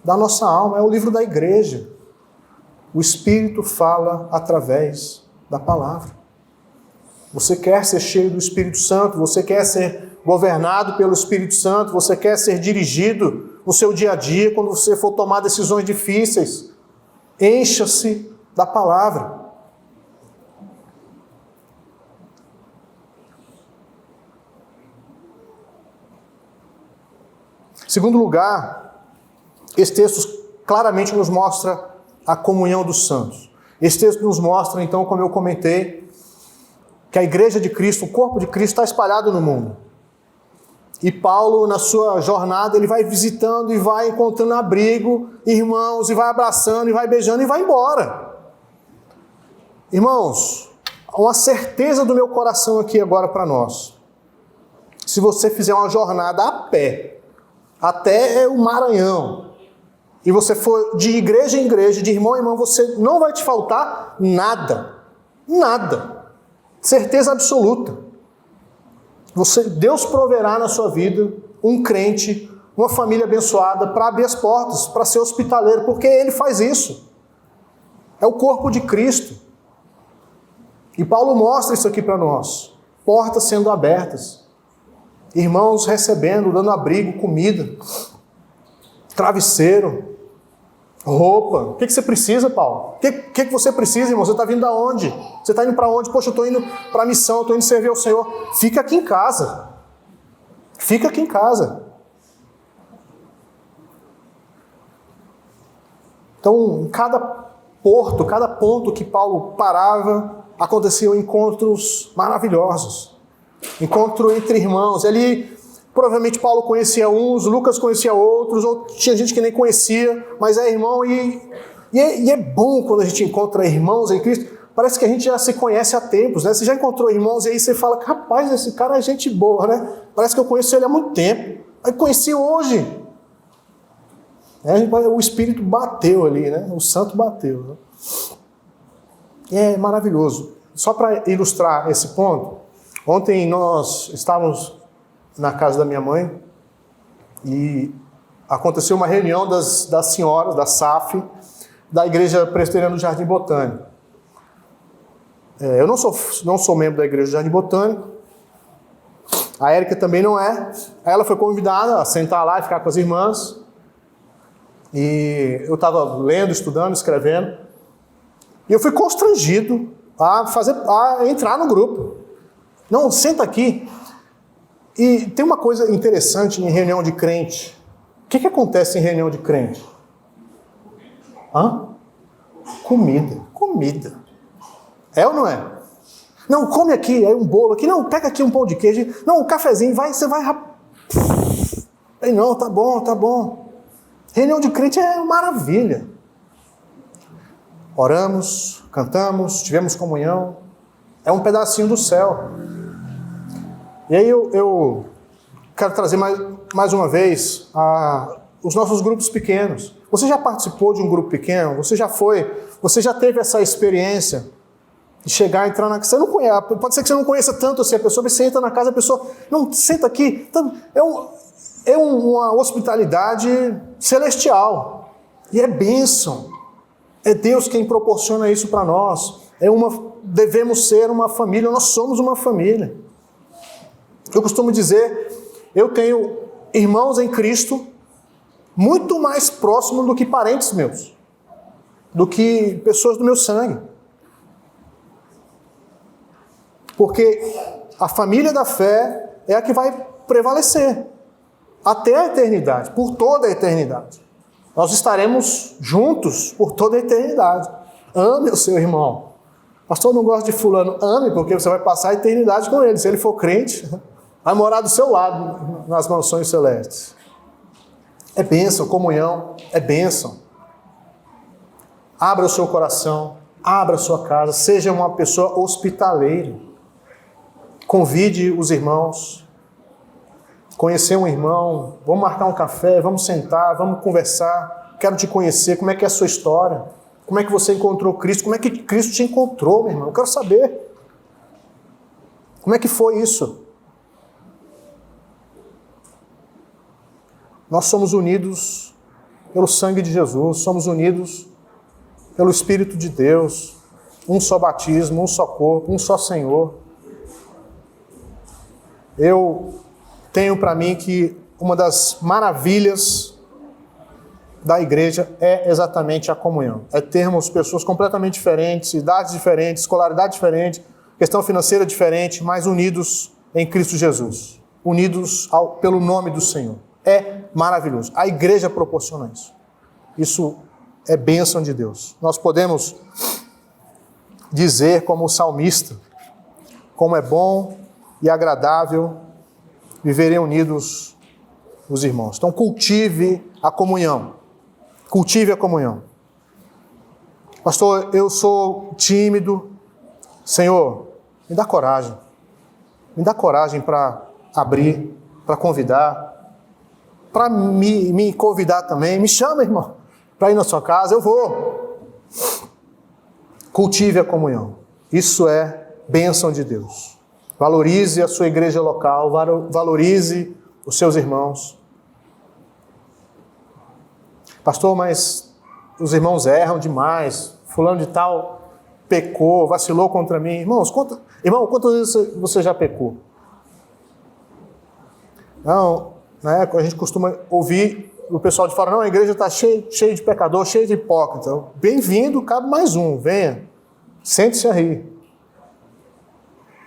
[SPEAKER 1] da nossa alma, é o livro da igreja. O Espírito fala através da palavra. Você quer ser cheio do Espírito Santo, você quer ser governado pelo Espírito Santo, você quer ser dirigido no seu dia a dia, quando você for tomar decisões difíceis. Encha-se da palavra. segundo lugar, esse texto claramente nos mostra a comunhão dos santos. Esse texto nos mostra, então, como eu comentei, que a igreja de Cristo, o corpo de Cristo, está espalhado no mundo. E Paulo, na sua jornada, ele vai visitando e vai encontrando abrigo, irmãos, e vai abraçando, e vai beijando, e vai embora. Irmãos, uma certeza do meu coração aqui agora para nós. Se você fizer uma jornada a pé, até o Maranhão, e você for de igreja em igreja, de irmão em irmão, você não vai te faltar nada. Nada. Certeza absoluta. Deus proverá na sua vida um crente, uma família abençoada para abrir as portas, para ser hospitaleiro, porque Ele faz isso. É o corpo de Cristo. E Paulo mostra isso aqui para nós. Portas sendo abertas. Irmãos recebendo, dando abrigo, comida, travesseiro, roupa. O que você precisa, Paulo? O que você precisa, irmão? Você está vindo de onde? Você está indo para onde? Poxa, eu estou indo para a missão, eu estou indo servir ao Senhor. Fica aqui em casa. Fica aqui em casa. Então, em cada porto, cada ponto que Paulo parava, aconteciam encontros maravilhosos. Encontro entre irmãos. Ali, provavelmente Paulo conhecia uns, Lucas conhecia outros, ou tinha gente que nem conhecia, mas é irmão. E é bom quando a gente encontra irmãos em Cristo. Parece que a gente já se conhece há tempos, né? Você já encontrou irmãos e aí você fala, rapaz, esse cara é gente boa, né? Parece que eu conheço ele há muito tempo. Aí conheci hoje. O Espírito bateu ali, né? O Santo bateu. Né? E é maravilhoso. Só para ilustrar esse ponto, ontem nós estávamos na casa da minha mãe e aconteceu uma reunião das senhoras, da SAF, da Igreja Presbiteriana do Jardim Botânico. Eu não sou membro da Igreja do Jardim Botânico, a Érica também não é. Aí ela foi convidada a sentar lá e ficar com as irmãs. E eu estava lendo, estudando, escrevendo. E eu fui constrangido a entrar no grupo. Não, senta aqui. E tem uma coisa interessante em reunião de crente. O que acontece em reunião de crente? Comida. É ou não é? Não, come aqui, aí um bolo aqui. Não, pega aqui um pão de queijo. Não, um cafezinho, você vai... Aí não, tá bom. Reunião de crente é uma maravilha. Oramos, cantamos, tivemos comunhão. É um pedacinho do céu. E aí eu quero trazer mais uma vez os nossos grupos pequenos. Você já participou de um grupo pequeno? Você já teve essa experiência de chegar, entrar na casa? Você não conhece, pode ser que você não conheça tanto assim a pessoa, mas você entra na casa, a pessoa, não, senta aqui. É uma hospitalidade celestial. E é bênção. É Deus quem proporciona isso para nós. Devemos ser uma família, nós somos uma família. Eu costumo dizer, eu tenho irmãos em Cristo muito mais próximos do que parentes meus, do que pessoas do meu sangue. Porque a família da fé é a que vai prevalecer até a eternidade, por toda a eternidade. Nós estaremos juntos por toda a eternidade. Ame o seu irmão. Pastor, eu não gosto de fulano. Ame, porque você vai passar a eternidade com ele. Se ele for crente, vai morar do seu lado nas mansões celestes. É bênção, comunhão, é bênção. Abra o seu coração, abra a sua casa, seja uma pessoa hospitaleira. Convide os irmãos. Conhecer um irmão, vamos marcar um café, vamos sentar, vamos conversar. Quero te conhecer, como é que é a sua história? Como é que você encontrou Cristo? Como é que Cristo te encontrou, meu irmão? Eu quero saber. Como é que foi isso? Nós somos unidos pelo sangue de Jesus, somos unidos pelo Espírito de Deus, um só batismo, um só corpo, um só Senhor. Eu tenho para mim que uma das maravilhas da igreja é exatamente a comunhão. É termos pessoas completamente diferentes, idades diferentes, escolaridade diferente, questão financeira diferente, mas unidos em Cristo Jesus. Unidos pelo nome do Senhor. É maravilhoso. A igreja proporciona isso. Isso é bênção de Deus. Nós podemos dizer como o salmista, como é bom e agradável viverem unidos os irmãos. Então cultive a comunhão. Cultive a comunhão. Pastor, eu sou tímido. Senhor, me dá coragem. Me dá coragem para abrir, para convidar, para me convidar também. Me chama, irmão, para ir na sua casa. Eu vou. Cultive a comunhão. Isso é bênção de Deus. Valorize a sua igreja local, valorize os seus irmãos. Pastor, mas os irmãos erram demais. Fulano de tal pecou, vacilou contra mim. Irmãos, quantas vezes você já pecou? Não, né? A gente costuma ouvir o pessoal de fora, não, a igreja está cheia de pecador, cheia de hipócrita. Então, bem-vindo, cabe mais um, venha, sente-se a rir.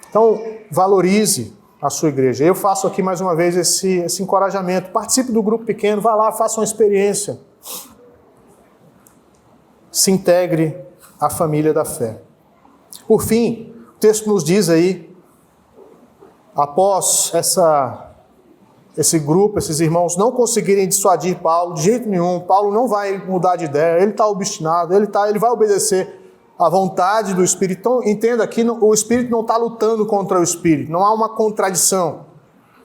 [SPEAKER 1] Então, valorize a sua igreja. Eu faço aqui mais uma vez esse encorajamento. Participe do grupo pequeno, vá lá, faça uma experiência. Se integre à família da fé. Por fim, o texto nos diz aí, após esse grupo, esses irmãos não conseguirem dissuadir Paulo de jeito nenhum, Paulo não vai mudar de ideia, ele está obstinado, ele vai obedecer à vontade do Espírito. Então, entenda aqui, o Espírito não está lutando contra o Espírito, não há uma contradição.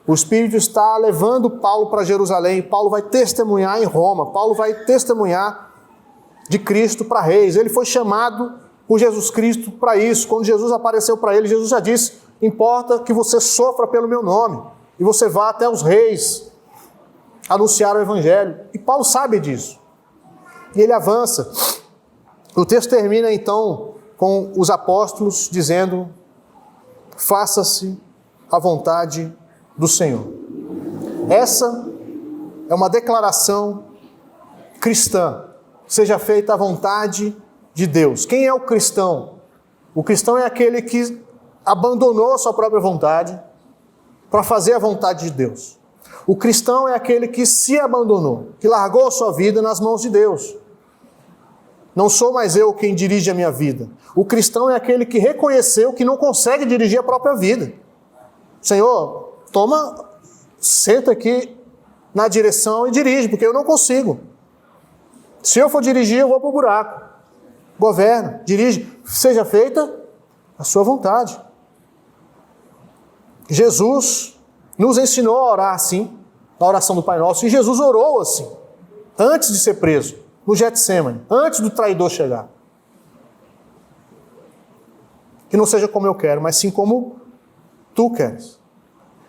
[SPEAKER 1] O Espírito está levando Paulo para Jerusalém, Paulo vai testemunhar em Roma, Paulo vai testemunhar de Cristo para reis. Ele foi chamado por Jesus Cristo para isso. Quando Jesus apareceu para ele, Jesus já disse, importa que você sofra pelo meu nome e você vá até os reis anunciar o Evangelho. E Paulo sabe disso. E ele avança. O texto termina então com os apóstolos dizendo, faça-se a vontade do Senhor. Essa é uma declaração cristã. Seja feita a vontade de Deus. Quem é o cristão? O cristão é aquele que abandonou a sua própria vontade para fazer a vontade de Deus. O cristão é aquele que se abandonou, que largou a sua vida nas mãos de Deus. Não sou mais eu quem dirige a minha vida. O cristão é aquele que reconheceu que não consegue dirigir a própria vida. Senhor, senta aqui na direção e dirige, porque eu não consigo. Se eu for dirigir, eu vou para o buraco. Governa, dirige, seja feita a sua vontade. Jesus nos ensinou a orar assim, na oração do Pai Nosso, e Jesus orou assim, antes de ser preso, no Getsemane, antes do traidor chegar. Que não seja como eu quero, mas sim como tu queres.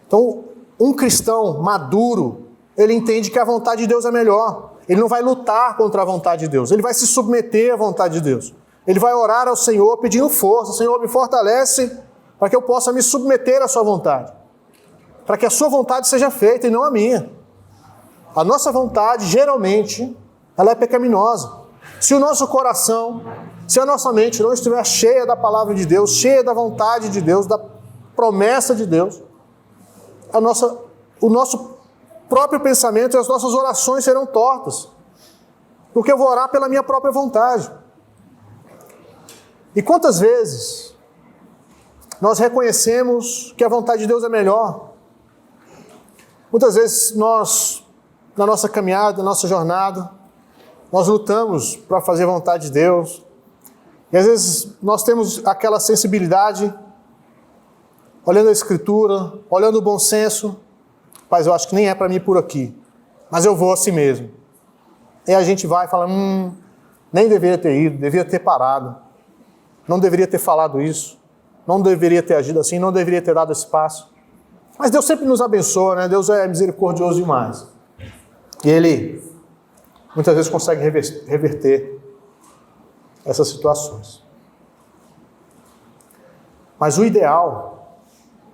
[SPEAKER 1] Então, um cristão maduro, ele entende que a vontade de Deus é melhor. Ele não vai lutar contra a vontade de Deus. Ele vai se submeter à vontade de Deus. Ele vai orar ao Senhor pedindo força. Senhor, me fortalece para que eu possa me submeter à sua vontade. Para que a sua vontade seja feita e não a minha. A nossa vontade, geralmente, ela é pecaminosa. Se o nosso coração, se a nossa mente não estiver cheia da palavra de Deus, cheia da vontade de Deus, da promessa de Deus, o nosso próprio pensamento e as nossas orações serão tortas. Porque eu vou orar pela minha própria vontade. E quantas vezes nós reconhecemos que a vontade de Deus é melhor? Muitas vezes nós, na nossa caminhada, na nossa jornada, nós lutamos para fazer a vontade de Deus. E às vezes nós temos aquela sensibilidade, olhando a Escritura, olhando o bom senso, mas eu acho que nem é para mim por aqui, mas eu vou assim mesmo. E a gente vai e fala, nem deveria ter ido, deveria ter parado, não deveria ter falado isso, não deveria ter agido assim, não deveria ter dado esse passo. Mas Deus sempre nos abençoa, né? Deus é misericordioso demais. E Ele muitas vezes consegue reverter essas situações. Mas o ideal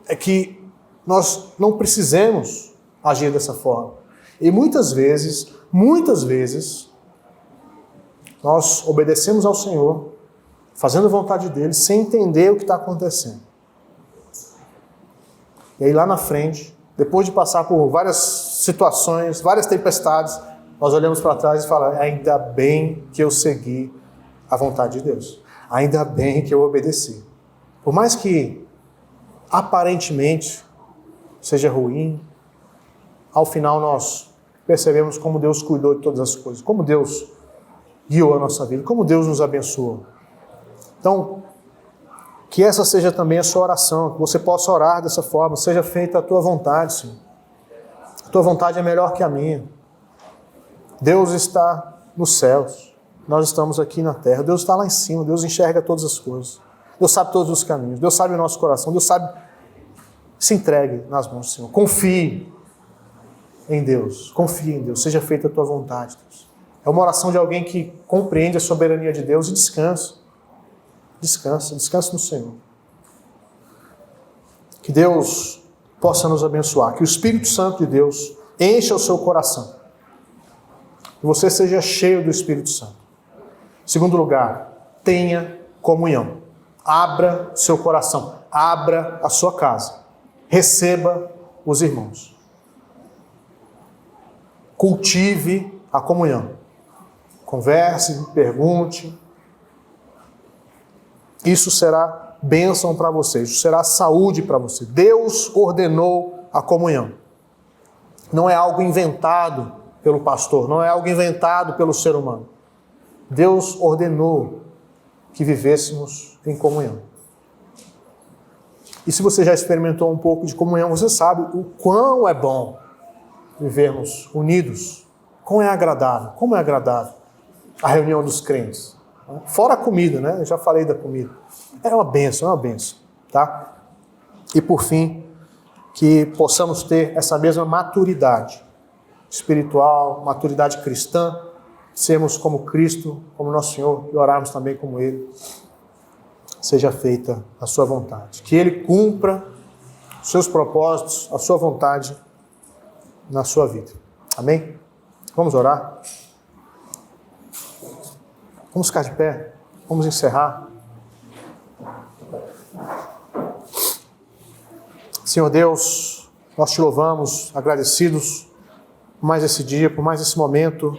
[SPEAKER 1] é que nós não precisemos agir dessa forma. E muitas vezes, nós obedecemos ao Senhor, fazendo a vontade dEle, sem entender o que está acontecendo. E aí lá na frente, depois de passar por várias situações, várias tempestades, nós olhamos para trás e falamos, ainda bem que eu segui a vontade de Deus. Ainda bem que eu obedeci. Por mais que aparentemente seja ruim, ao final nós percebemos como Deus cuidou de todas as coisas, como Deus guiou a nossa vida, como Deus nos abençoou. Então, que essa seja também a sua oração, que você possa orar dessa forma, seja feita a tua vontade, Senhor. A tua vontade é melhor que a minha. Deus está nos céus, nós estamos aqui na terra, Deus está lá em cima, Deus enxerga todas as coisas, Deus sabe todos os caminhos, Deus sabe o nosso coração, Deus sabe. Se entregue nas mãos do Senhor, confie em Deus, seja feita a tua vontade, Deus. É uma oração de alguém que compreende a soberania de Deus e descansa no Senhor. Que Deus possa nos abençoar, que o Espírito Santo de Deus encha o seu coração, que você seja cheio do Espírito Santo. Em segundo lugar, tenha comunhão. Abra seu coração, abra a sua casa, receba os irmãos. Cultive a comunhão. Converse, pergunte. Isso será bênção para você, isso será saúde para você. Deus ordenou a comunhão. Não é algo inventado pelo pastor, não é algo inventado pelo ser humano. Deus ordenou que vivêssemos em comunhão. E se você já experimentou um pouco de comunhão, você sabe o quão é bom vivermos unidos. Como é agradável a reunião dos crentes. Fora a comida, né? Eu já falei da comida. É uma bênção, tá? E por fim, que possamos ter essa mesma maturidade espiritual, maturidade cristã, sermos como Cristo, como nosso Senhor, e orarmos também como Ele. Seja feita a sua vontade. Que Ele cumpra os seus propósitos, a sua vontade na sua vida. Amém? Vamos orar? Vamos ficar de pé? Vamos encerrar? Senhor Deus, nós te louvamos, agradecidos por mais esse dia, por mais esse momento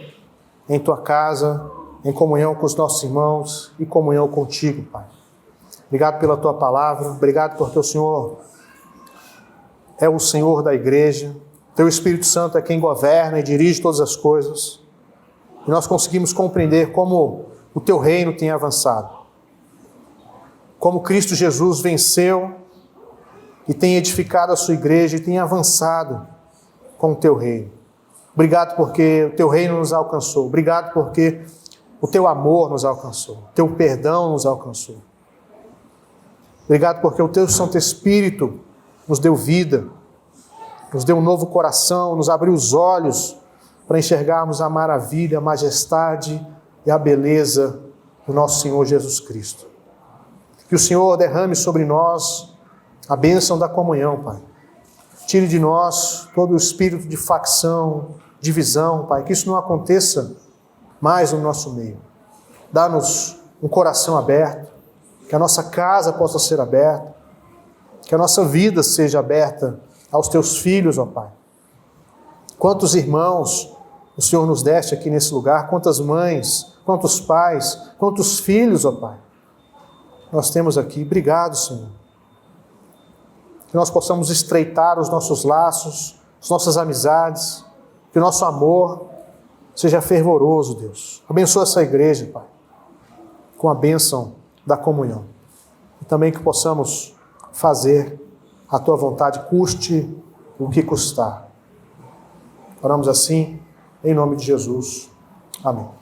[SPEAKER 1] em tua casa, em comunhão com os nossos irmãos e comunhão contigo, Pai. Obrigado pela tua palavra, obrigado porque o Senhor é o Senhor da igreja, teu Espírito Santo é quem governa e dirige todas as coisas. E nós conseguimos compreender como o teu reino tem avançado, como Cristo Jesus venceu e tem edificado a sua igreja e tem avançado com o teu reino. Obrigado porque o teu reino nos alcançou, obrigado porque o teu amor nos alcançou, o teu perdão nos alcançou. Obrigado porque o teu Santo Espírito nos deu vida, nos deu um novo coração, nos abriu os olhos para enxergarmos a maravilha, a majestade e a beleza do nosso Senhor Jesus Cristo. Que o Senhor derrame sobre nós a bênção da comunhão, Pai. Tire de nós todo o espírito de facção, divisão, Pai. Que isso não aconteça mais no nosso meio. Dá-nos um coração aberto, que a nossa casa possa ser aberta, que a nossa vida seja aberta aos teus filhos, ó Pai. Quantos irmãos o Senhor nos deste aqui nesse lugar, quantas mães, quantos pais, quantos filhos, ó Pai, nós temos aqui. Obrigado, Senhor. Que nós possamos estreitar os nossos laços, as nossas amizades, que o nosso amor seja fervoroso, Deus. Abençoa essa igreja, Pai, com a bênção da comunhão. E também que possamos fazer a tua vontade, custe o que custar. Oramos assim, em nome de Jesus. Amém.